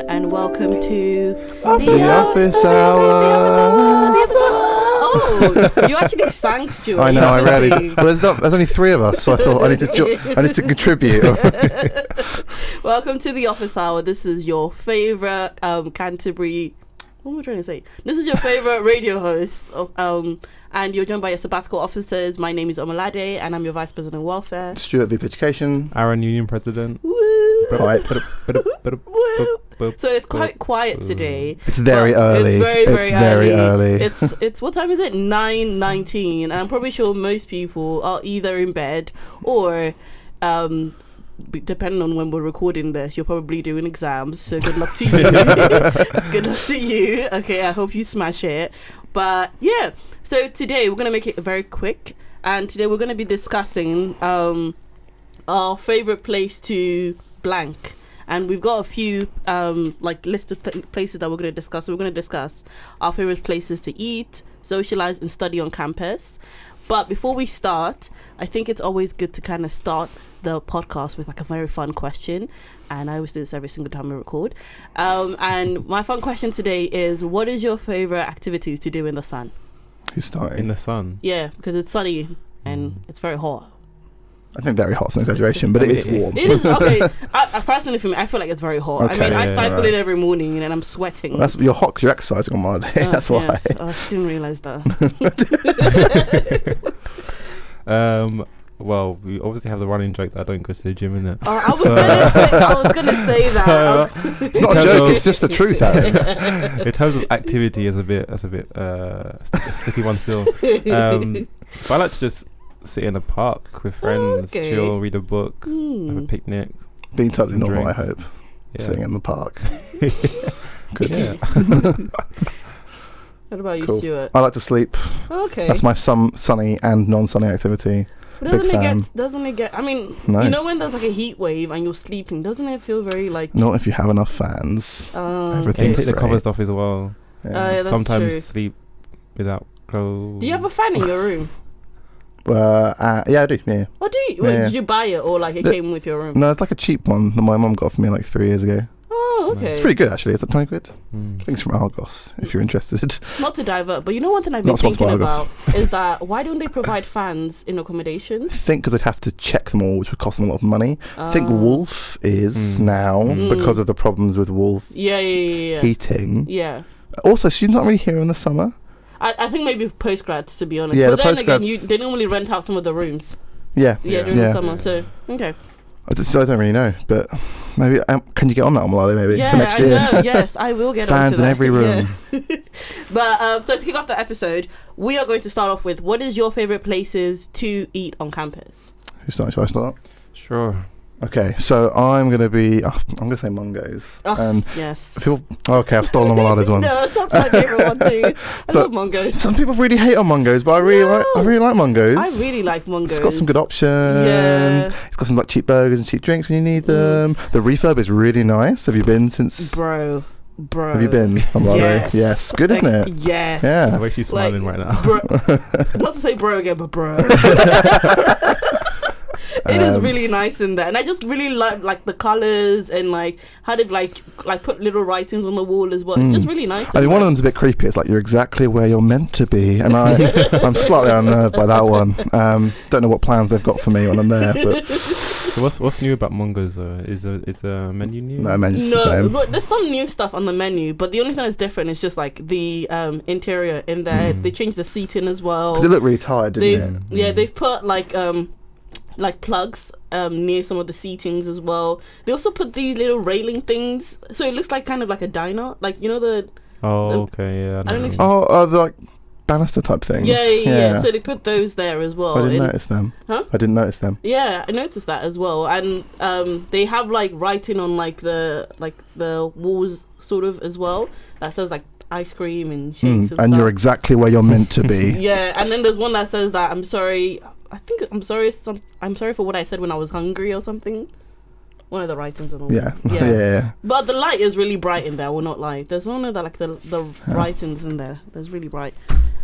And welcome to the Office Hour. Oh, you actually sang, Stuart. I know, I rarely. Well, there's only three of us, so I thought I need to contribute. Welcome to the Office Hour. This is your favourite Canterbury. What am I trying to say? This is your favourite radio host, and you're joined by your sabbatical officers. My name is Omalade, and I'm your Vice President of Welfare. Stuart, VP Education. Aaron, Union President. Woo! Right. So it's quite quiet today. It's very early. It's very early. It's what time is it? 9:19, and I'm probably sure most people are either in bed or depending on when we're recording this, you're probably doing exams, so good luck to you. Good luck to you. Okay, I hope you smash it. But yeah, so today we're going to make it very quick, and today we're going to be discussing our favourite place to blank. And we've got a few list of places that we're going to discuss. So we're going to discuss our favourite places to eat, socialise and study on campus. But before we start, I think it's always good to kind of start the podcast with like a very fun question. And I always do this every single time I record. And my fun question today is, what is your favourite activities to do in the sun? Who's starting? In the sun? Yeah, because it's sunny and it's very hot. I think very hot's an exaggeration, but it is warm. It is, okay. I personally, for me, I feel like it's very hot. Okay. I mean, I cycle in every morning and I'm sweating. Well, you're hot because you're exercising on my day. That's why. Yes. I didn't realise that. Well, we obviously have the running joke that I don't go to the gym, innit? I was gonna say that. It's not a joke. It's just the truth, Aaron. In terms of activity, that's a bit sticky one still. But I like to just sit in a park with friends, chill, read a book, have a picnic. Being totally normal, drinks. I hope. Yeah. Sitting in the park. Good. Yeah. What about you, Cool. Stuart? I like to sleep. Okay. That's my sunny and non-sunny activity. But Big fan. doesn't it get, I mean, No. you know when there's like a heat wave and you're sleeping, doesn't it feel very like... Not if you have enough fans. And Everything's take the great. covers off as well. Yeah. Yeah, that's Sometimes true. sleep without clothes. Do you have a fan in your room? Yeah, I do. Yeah. Or do you? Wait, Yeah. did you buy it or like it came with your room? No, it's like a cheap one that my mum got for me like 3 years ago. Oh, okay. It's pretty good actually. It's like 20 quid. Mm. I think it's from Argos if you're interested. Not to divert, but you know one thing I've been Not sponsored thinking by about Argos. is that why don't they provide fans in accommodation? I think because they'd have to check them all, which would cost them a lot of money. I think Wolf is now because of the problems with Wolf Yeah. heating. Yeah. Also, students aren't really here in the summer. I think maybe postgrads, to be honest. Yeah, but the then again, postgrads- they normally rent out some of the rooms. Yeah. Yeah, during the summer. So, okay. So I don't really know, but maybe can you get on that, Malali, maybe Yeah, for next year? I know. Yes, I will get Fans onto in that. every room. Yeah. But so to kick off the episode, we are going to start off with what is your favorite places to eat on campus? Who's starting? Shall I start? Sure. Okay, so I'm going to say Mungo's. And Yes. people, okay, I've stolen Maladi's one. No, that's my favorite one too. I love Mungo's. Some people really hate on Mungo's, but I really like Mungo's. I really like Mungo's. It's got some good options. Yeah. It's got some like cheap burgers and cheap drinks when you need them. The refurb is really nice. Have you been since? Bro. Have you been? Yes. Good, isn't it? Yes. Yeah. The way she's smiling right now. Bro, not to say bro again, but bro. It is really nice in there, and I just really like the colors and like how they've like put little writings on the wall as well. It's just really nice. I mean, one of them's a bit creepy. It's like you're exactly where you're meant to be, and I'm slightly unnerved by that one. Don't know what plans they've got for me when I'm there, but So what's new about Mungo's? Is the menu new? no, man, just the No, same. but there's some new stuff on the menu, but the only thing that's different is just like the interior in there. They changed the seating as well. Because it looked really tired, didn't it? Yeah, they've put like plugs near some of the seatings as well. They also put these little railing things, so it looks like kind of like a diner, like you know the. Oh, okay, yeah. I don't know if- Oh, the like banister type things. Yeah. So they put those there as well. I didn't notice them. Huh? I didn't notice them. Yeah, I noticed that as well, and they have like writing on like the walls sort of as well that says like ice cream and shakes and And stuff. you're exactly where you're meant to be. Yeah, and then there's one that says that I'm sorry for what I said when I was hungry or something. One of the writings on the wall. Yeah. But the light is really bright in there. I will not lie. There's only that like the writings in there. That's really bright.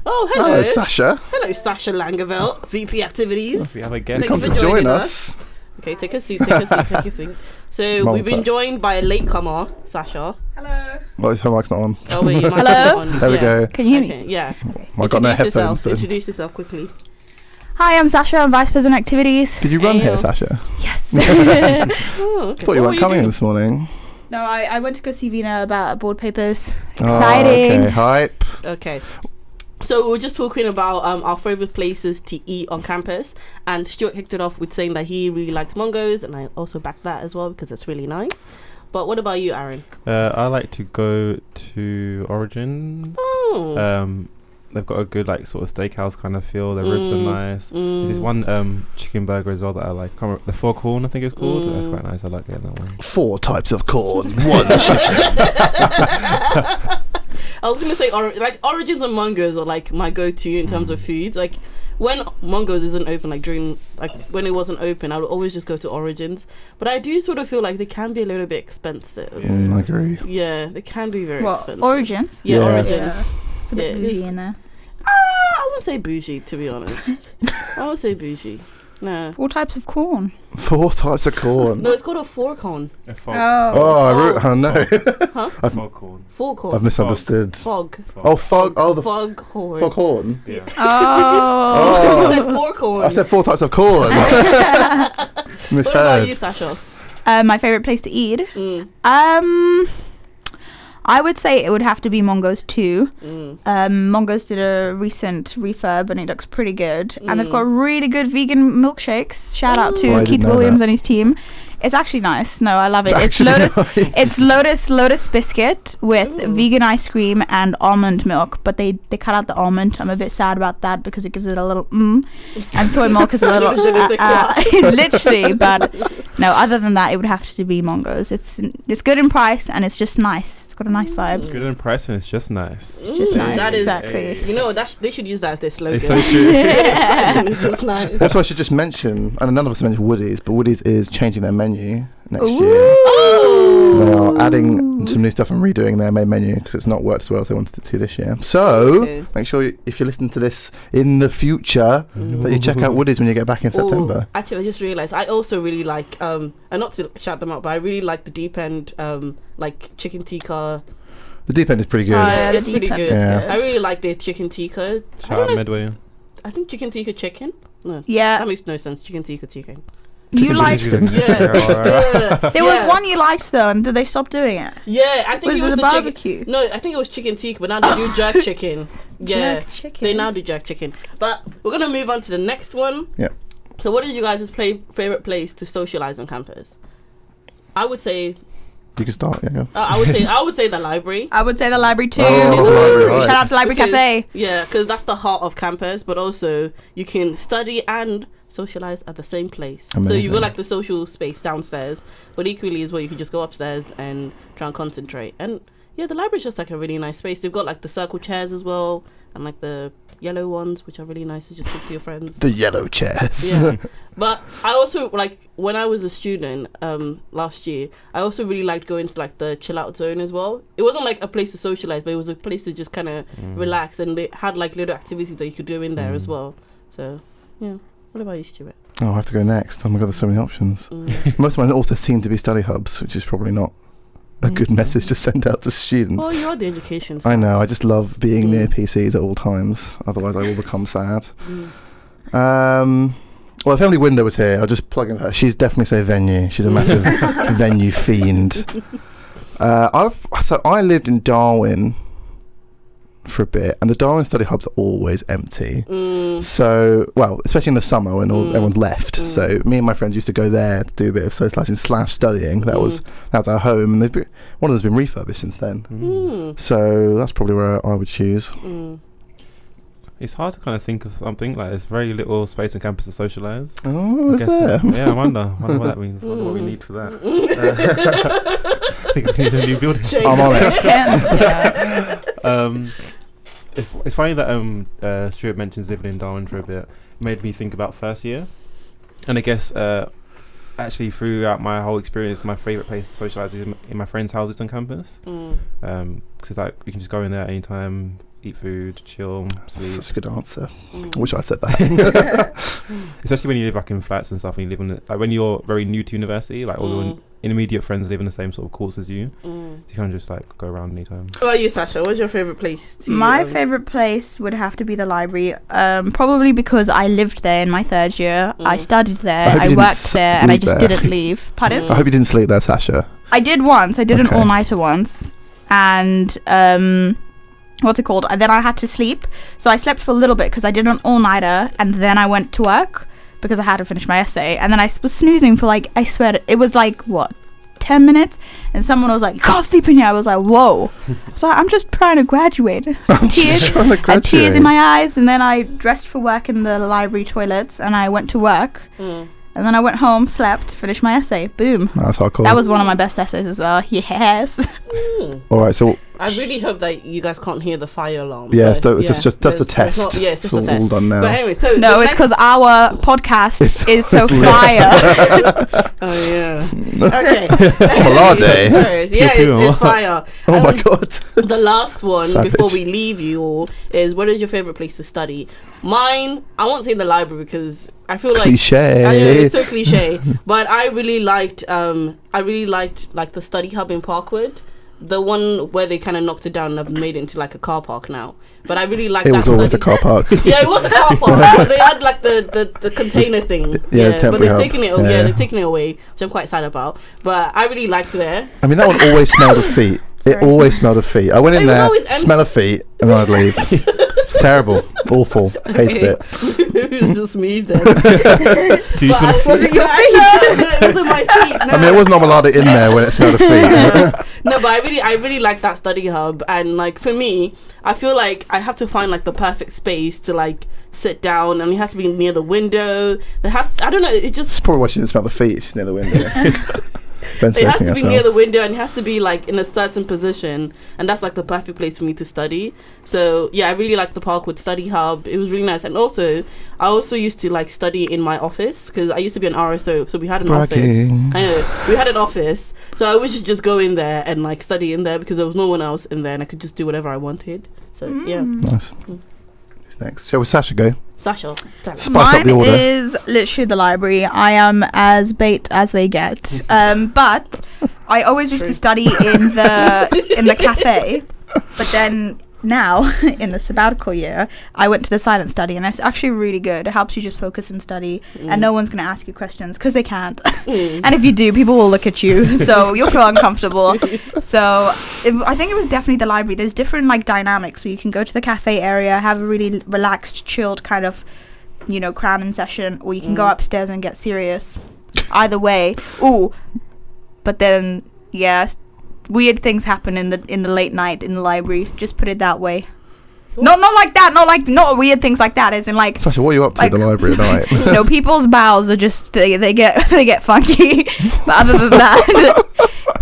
Oh, hello. Hello, Sasha. Hello, Sasha Langeveld, VP Activities. We have a guest. Thank Come you to for join joining us. Okay, take a seat, take a seat. So we've been joined by a latecomer, Sasha. Hello. Well, her mic's not on. Oh, wait, your mic's Hello? not on. There we Yeah. go. Can you hear me? Okay, yeah. I got no headphones. But Introduce yourself quickly. Hi, I'm Sasha. I'm Vice President Activities. did you run here, Ayo. Sasha? Yes. Oh, okay. Thought you What weren't were coming doing? this morning. No, I went to go see Vina about board papers. Oh, Exciting. okay, hype. Okay. So we were just talking about our favorite places to eat on campus, and Stuart kicked it off with saying that he really likes Mongo's, and I also back that as well because it's really nice. But what about you, Aaron? I like to go to Origins. Oh. They've got a good like sort of steakhouse kind of feel. Their ribs are nice. There's this one chicken burger as well that I like. The Four Corn, I think it's called. That's quite nice. I like getting that one. 4 types of corn. 1 chicken. I was gonna say like Origins and Mongo's are like my go-to in terms of foods. Like when Mongo's isn't open, like during when it wasn't open, I would always just go to Origins. But I do sort of feel like they can be a little bit expensive. Yeah. I agree. Yeah, they can be very expensive. Origins? Yeah, Yeah. Origins. Yeah. It's a bit Yeah, it is. bougie in there. I wouldn't say bougie, to be honest. I would say bougie. No. 4 types of corn. 4 types of corn. No, it's called a four-corn. A fog. Oh, no. Fog corn. Four-corn. I've misunderstood. Fog. Oh, fog. Oh, the Foghorn. foghorn. Yeah. Oh. I said four-corn. I said 4 types of corn. What about Misheard. you, Sasha? My favorite place to eat? Mm. I would say it would have to be Mongo's too. Mm. Mongo's did a recent refurb and it looks pretty good. And they've got really good vegan milkshakes. Shout out Oh, I to didn't Keith know Williams that. and his team. It's actually nice. No, I love it. It's actually Lotus. nice. It's Lotus biscuit with vegan ice cream and almond milk. But they cut out the almond. I'm a bit sad about that because it gives it a little and soy milk is a little Je ne sais quoi. literally. But no, other than that, it would have to be Mongo's. It's good in price and it's just nice. It's got a nice vibe. Good in price and it's just nice. It's just nice. That is exactly. You know, they should use that as their slogan. It's so true. It's just nice. Also, I should just mention, and none of us mentioned Woody's, but Woody's is changing their menu next year. Oh. They are adding some new stuff and redoing their main menu because it's not worked as well as they wanted it to this year. So Okay. make sure if you're listening to this in the future that you check out Woody's when you get back in September. Actually, I just realised I also really like, and not to shout them out, but I really like the Deep End, like chicken tikka. The Deep End is pretty good. Yeah, the It's pretty Deep End good. is Yeah. I really like their chicken tikka. Shout out Midway. I think chicken tikka chicken. No, Yeah. that makes no sense. Chicken tikka chicken. You Chicken like? chicken. Yeah. There was one you liked though, and did they stop doing it? Yeah, I think Was it it was the the barbecue? chicken. No, I think it was chicken tikka, but now they do jerk chicken. Yeah, Jerk chicken. they now do jerk chicken. But we're gonna move on to the next one. Yeah. So, what is you guys' favorite place to socialize on campus? I would say, You can start, yeah. Go. I would say the library. I would say the library too. Oh, the library, right. Shout out to Library Because- Cafe. Yeah, because that's the heart of campus, but also you can study and socialize at the same place. So Amazing. you got like the social space downstairs, but equally as well you can just go upstairs and try and concentrate. And yeah, the library's just like a really nice space. They've got like the circle chairs as well, and like the yellow ones, which are really nice to just talk to your friends. The yellow chairs. Yeah. But I also like when I was a student last year, I also really liked going to like the chill out zone as well. It wasn't like a place to socialize, but it was a place to just kind of relax, and they had like little activities that you could do in there as well. So yeah, what about you, Stuart? Oh, I have to go next. Oh my god, there's so many options. Most of mine also seem to be study hubs, which is probably not a good message to send out to students. Oh, you are the education. I know, I just love being near PCs at all times, otherwise I will become sad. Well, if Emily Winder was here, I'll just plug in her. She's definitely say venue. She's a massive venue fiend. So I lived in Darwin for a bit, and the Darwin study hubs are always empty. So, well, especially in the summer when everyone's left. So me and my friends used to go there to do a bit of socialising / studying. That was our home, and one of them's been refurbished since then. So that's probably where I would choose. It's hard to kind of think of something like there's very little space on campus to socialise. Oh, is there? Yeah, I wonder what that means. Wonder what we need for that. I think we need a new building. I'm on it. It's funny that Stuart mentions living in Darwin for a bit. Made me think about first year, and I guess actually throughout my whole experience, my favourite place to socialise is in my friends' houses on campus. Because like you can just go in there anytime. eat food, chill, sleep. Such a good answer. I wish I said that. Especially when you live like in flats and stuff, and you live in like when you're very new to university, like all your intermediate friends live in the same sort of course as you. You can just like go around anytime. What about you, Sasha? What's your favorite place? My favorite place would have to be the library. Probably because I lived there in my third year. I studied there. I worked there, and I just didn't leave. Pardon? I hope you didn't sleep there, Sasha. I did once. I did an all-nighter once, and what's it called? And then I had to sleep, so I slept for a little bit because I did an all-nighter, and then I went to work because I had to finish my essay, and then I was snoozing for like, I swear it was like 10 minutes, and someone was like, "You can't sleep in here." I was like, whoa. So I'm just trying to graduate. Tears in my eyes, and then I dressed for work in the library toilets, and I went to work. And then I went home, slept, finished my essay. Boom. That's hardcore. That was one of my best essays as well. Yes. All right, so I really hope that you guys can't hear the fire alarm. Yeah, it's just a test. It's just a test. All done now. But anyway, so no, it's because our podcast is so fire. Oh yeah. Okay. It's fire. Oh my god. The last one Savage. before we leave you all is, what is your favorite place to study? Mine, I won't say the library because I feel like cliche. I know, it's so cliche, but I really liked like the study hub in Parkwood, the one where they kind of knocked it down and have made it into like a car park now. But I really liked it that. Was always a car park. Yeah, it was a car park. But they had like the container thing. But they've taken it. They've taken it away, which I'm quite sad about. But I really liked it there. I mean, that one always smelled of feet. It always smelled of feet. I went in there, smell of feet, and then I'd leave. Terrible, awful, hated it. It was just me then. Was it your feet? It wasn't my feet. No. I mean, it wasn't omelade in there when it smelled of feet. No, but I really like that study hub, and like for me, I feel like I have to find like the perfect space to like sit down, and it has to be near the window. I don't know. It just. It's probably why she didn't smell the feet. She's near the window. It has to be near the window, and it has to be like in a certain position, and that's like the perfect place for me to study. So yeah, I really like the Parkwood study hub. It was really nice, and I also used to like study in my office because I used to be an RSO, so we had an office. I know, we had an office, so I would just go in there and like study in there because there was no one else in there, and I could just do whatever I wanted. So yeah. Nice. Who's next? Shall we Sasha go? Sasha, spice mine up the order. is literally the library. I am as bait as they get. But I always used to study in the cafe. But then now, in the sabbatical year, I went to the silent study, and it's actually really good. It helps you just focus and study, and no one's going to ask you questions because they can't. And if you do, people will look at you, so you'll feel uncomfortable. So I think it was definitely the library. There's different like dynamics, so you can go to the cafe area, have a really relaxed, chilled kind of, cramming session, or you can go upstairs and get serious. Either way. Ooh, but then weird things happen in the late night in the library. Just put it that way. Not like that. Not weird things like that. As in like. Sasha, what are you up to at the library at night? People's bowels are just they get funky. But other than that,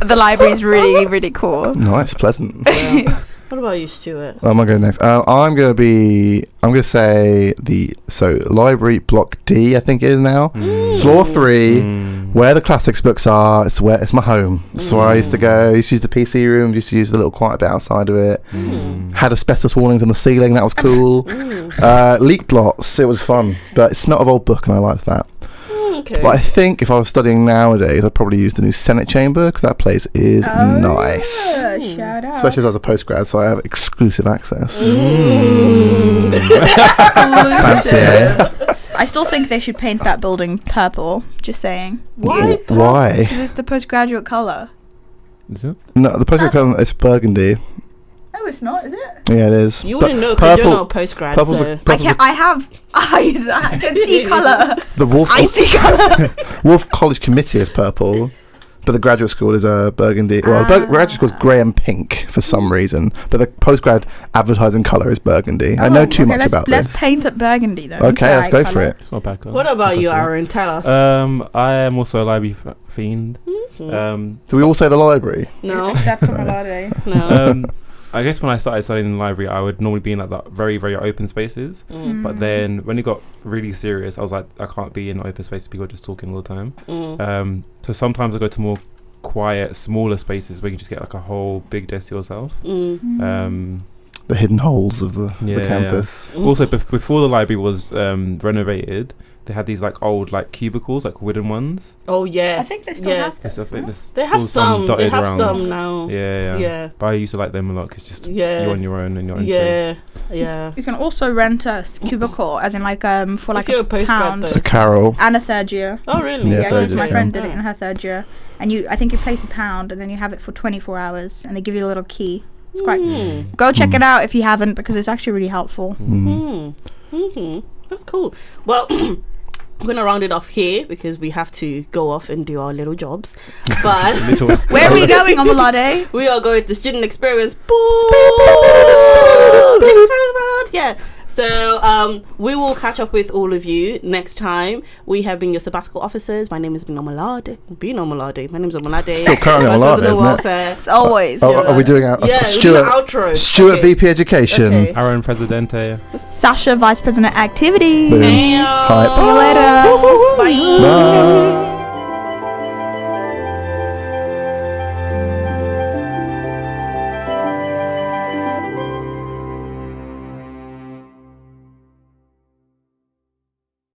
the library is really really cool. Nice, pleasant. Yeah. What about you, Stuart? I'm gonna go next. I'm gonna say library block D, I think it is now. Floor 3, where the classics books are. It's my home. It's where I used to go. I used to use the PC room. Used to use the little quiet bit outside of it. Had asbestos warnings on the ceiling. That was cool. Leaked lots. It was fun, but it smelled of old book, and I liked that. Okay. But I think if I was studying nowadays, I'd probably use the new Senate chamber because that place is nice. Shout out. Especially as I was a postgrad, so I have exclusive access. Fancy, eh? I still think they should paint that building purple. Just saying. Why? Why? Because it's the postgraduate colour. Is it? No, the postgrad colour is burgundy. No, it's not, is it? Yeah, it is. You wouldn't know because you're not a postgrad. I have eyes. I can see colour. I see colour. Wolf College Committee is purple, but the graduate school is burgundy. Well, the graduate school is grey and pink for some reason, but the postgrad advertising colour is burgundy. I know too much about this. Let's paint it burgundy then. Okay, let's go for it. It's not a bad colour. What about you, Aaron? Tell us. I am also a library fiend. Do we all say the library? No. Except for Malade. No. I guess when I started studying in the library, I would normally be in like that very, very open spaces. But then when it got really serious, I was like, I can't be in open spaces. People are just talking all the time. So sometimes I go to more quiet, smaller spaces where you just get like a whole big desk to yourself. the hidden holes of the Yeah, campus. Also, before the library was renovated, they had these like old like cubicles, like wooden ones. Oh yes. I think they still have Yes, I this. think no? there's They have still some. They dotted have around. some now. Yeah. But I used to like them a lot because just Yeah. you're on your own and you're on Yeah. Yeah. You can also rent a cubicle, as in like for like If you're a a postgrad pound though. So Carol. and a third year. Oh really? Yeah, Yeah, third because my year. friend did it in her third year, and I think you place £1 and then you have it for 24 hours, and they give you a little key. It's quite. Go check it out if you haven't, because it's actually really helpful. That's cool. Well, I'm gonna round it off here because we have to go off and do our little jobs. But Where are we going, Omalade? we are going to student experience. Student experience round. Yeah. So we will catch up with all of you next time. We have been your sabbatical officers. My name has been Omalade. My name's Omalade. Still currently Vice Omalade, President of isn't it? Welfare. It's always. Oh, are we doing our Yeah, Stuart? outro. Stuart Okay. VP Education. Okay. Aaron Presidente. Sasha, Vice President Activities. Boom. Hey, Hype. See you later. Bye. Bye.